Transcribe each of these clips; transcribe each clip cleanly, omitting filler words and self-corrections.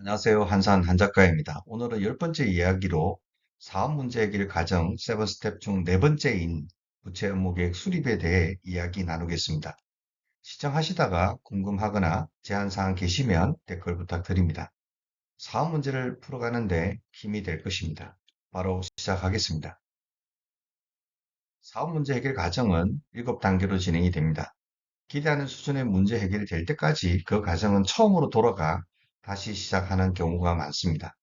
안녕하세요. 한산 한작가입니다. 오늘은 10번째 이야기로 사업 문제 해결 과정 7스텝 중 네 번째인 부채 업무 계획 수립에 대해 이야기 나누겠습니다. 시청하시다가 궁금하거나 제안사항 계시면 댓글 부탁드립니다. 사업 문제를 풀어가는데 힘이 될 것입니다. 바로 시작하겠습니다. 사업 문제 해결 과정은 7단계로 진행이 됩니다. 기대하는 수준의 문제 해결이 될 때까지 그 과정은 처음으로 돌아가 다시 시작하는 경우가 많습니다.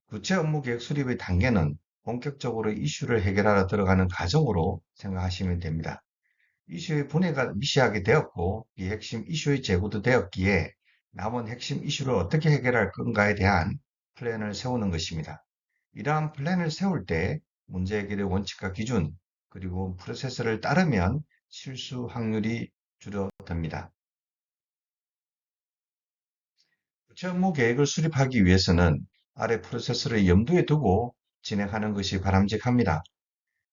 구체 업무 계획 수립의 단계는 본격적으로 이슈를 해결하러 들어가는 과정으로 생각하시면 됩니다. 이슈의 분해가 미시하게 되었고, 이 핵심 이슈의 제고도 되었기에 남은 핵심 이슈를 어떻게 해결할 건가에 대한 플랜을 세우는 것입니다. 이러한 플랜을 세울 때 문제 해결의 원칙과 기준, 그리고 프로세스를 따르면 실수 확률이 줄어듭니다. 구체 업무 계획을 수립하기 위해서는 아래 프로세스를 염두에 두고 진행하는 것이 바람직합니다.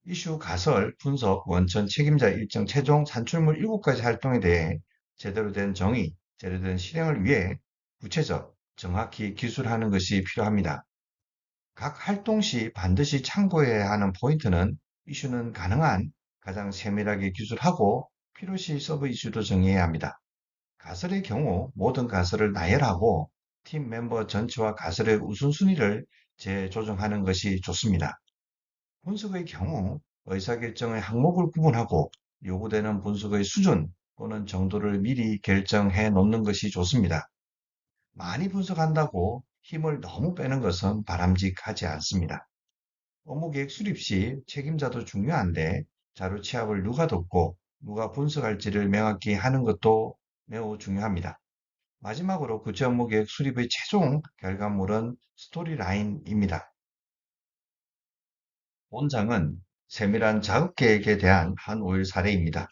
이슈 가설, 분석, 원천, 책임자 일정, 최종 산출물 7가지 활동에 대해 제대로 된 정의, 제대로 된 실행을 위해 구체적, 정확히 기술하는 것이 필요합니다. 각 활동 시 반드시 참고해야 하는 포인트는 이슈는 가능한 가장 세밀하게 기술하고 필요시 서브 이슈도 정의해야 합니다. 가설의 경우 모든 가설을 나열하고 팀 멤버 전체와 가설의 우선순위를 재조정하는 것이 좋습니다. 분석의 경우 의사결정의 항목을 구분하고 요구되는 분석의 수준 또는 정도를 미리 결정해 놓는 것이 좋습니다. 많이 분석한다고 힘을 너무 빼는 것은 바람직하지 않습니다. 업무계획 수립 시 책임자도 중요한데 자료 취합을 누가 돕고 누가 분석할지를 명확히 하는 것도 매우 중요합니다. 마지막으로 구체 업무계획 수립의 최종 결과물은 스토리라인입니다. 본장은 세밀한 작업 계획에 대한 한 5일 사례입니다.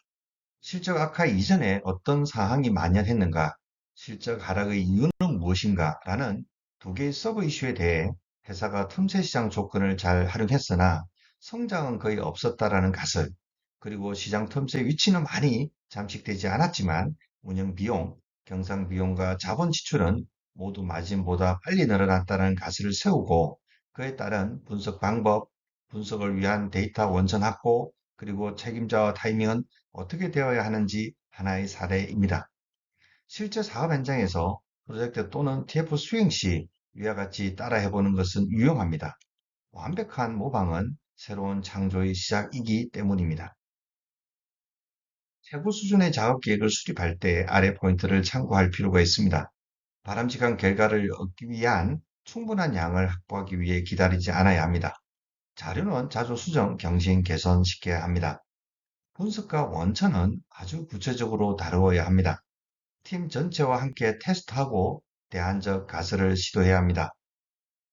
실적 악화 이전에 어떤 사항이 만연했는가, 실적 하락의 이유는 무엇인가 라는 두 개의 서브 이슈에 대해 회사가 틈새 시장 조건을 잘 활용했으나 성장은 거의 없었다라는 가설, 그리고 시장 틈새 위치는 많이 잠식되지 않았지만 운영 비용, 경상 비용과 자본 지출은 모두 마진보다 빨리 늘어났다는 가설을 세우고 그에 따른 분석 방법, 분석을 위한 데이터 원천 확보, 그리고 책임자와 타이밍은 어떻게 되어야 하는지 하나의 사례입니다. 실제 사업 현장에서 프로젝트 또는 TF 수행 시 위와 같이 따라해보는 것은 유용합니다. 완벽한 모방은 새로운 창조의 시작이기 때문입니다. 최고 수준의 작업 계획을 수립할 때 아래 포인트를 참고할 필요가 있습니다. 바람직한 결과를 얻기 위한 충분한 양을 확보하기 위해 기다리지 않아야 합니다. 자료는 자주 수정, 경신, 개선시켜야 합니다. 분석과 원천은 아주 구체적으로 다루어야 합니다. 팀 전체와 함께 테스트하고 대안적 가설을 시도해야 합니다.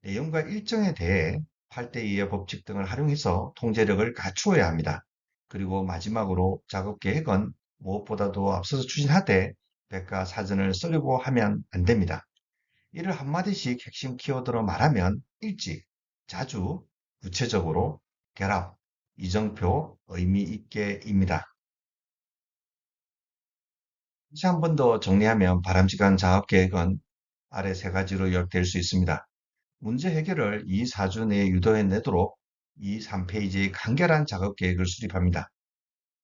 내용과 일정에 대해 8대2의 법칙 등을 활용해서 통제력을 갖추어야 합니다. 그리고 마지막으로 작업 계획은 무엇보다도 앞서서 추진하되 백과사전을 쓰려고 하면 안 됩니다. 이를 한마디씩 핵심 키워드로 말하면 일찍, 자주, 구체적으로, 결합, 이정표, 의미 있게입니다. 다시 한 번 더 정리하면 바람직한 작업 계획은 아래 세 가지로 요약될 수 있습니다. 문제 해결을 2, 4주 내에 유도해내도록 2, 3페이지의 간결한 작업 계획을 수립합니다.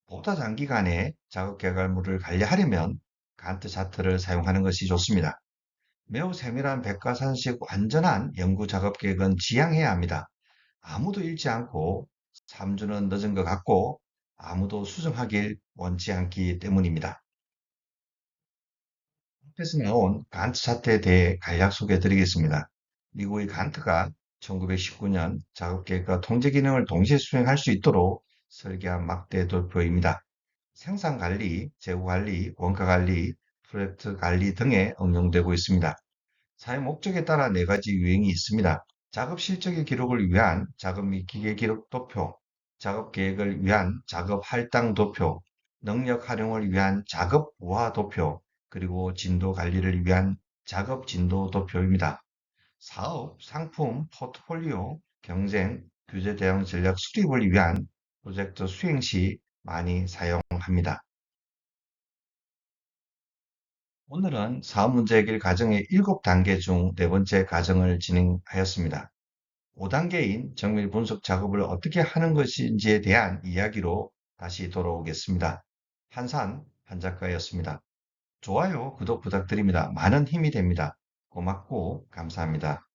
보다 장기간의 작업 결과물을 관리하려면 간트 차트를 사용하는 것이 좋습니다. 매우 세밀한 백과사전식 완전한 연구 작업 계획은 지양해야 합니다. 아무도 읽지 않고 3주는 늦은 것 같고 아무도 수정하길 원치 않기 때문입니다. 앞에서 나온 간트 차트에 대해 간략 소개해 드리겠습니다. 미국의 간트가 1919년 작업계획과 통제 기능을 동시에 수행할 수 있도록 설계한 막대 도표입니다. 생산 관리, 재고 관리, 원가 관리, 프로젝트 관리 등에 응용되고 있습니다. 사용 목적에 따라 네 가지 유형이 있습니다. 작업 실적의 기록을 위한 작업 및 기계 기록 도표, 작업 계획을 위한 작업 할당 도표, 능력 활용을 위한 작업 우화 도표, 그리고 진도 관리를 위한 작업 진도 도표입니다. 사업, 상품, 포트폴리오, 경쟁, 규제 대응 전략 수립을 위한 프로젝트 수행 시 많이 사용합니다. 오늘은 사업 문제 해결 과정의 7단계 중 네 번째 과정을 진행하였습니다. 5단계인 정밀 분석 작업을 어떻게 하는 것인지에 대한 이야기로 다시 돌아오겠습니다. 한산 한 작가였습니다. 좋아요, 구독 부탁드립니다. 많은 힘이 됩니다. 고맙고 감사합니다.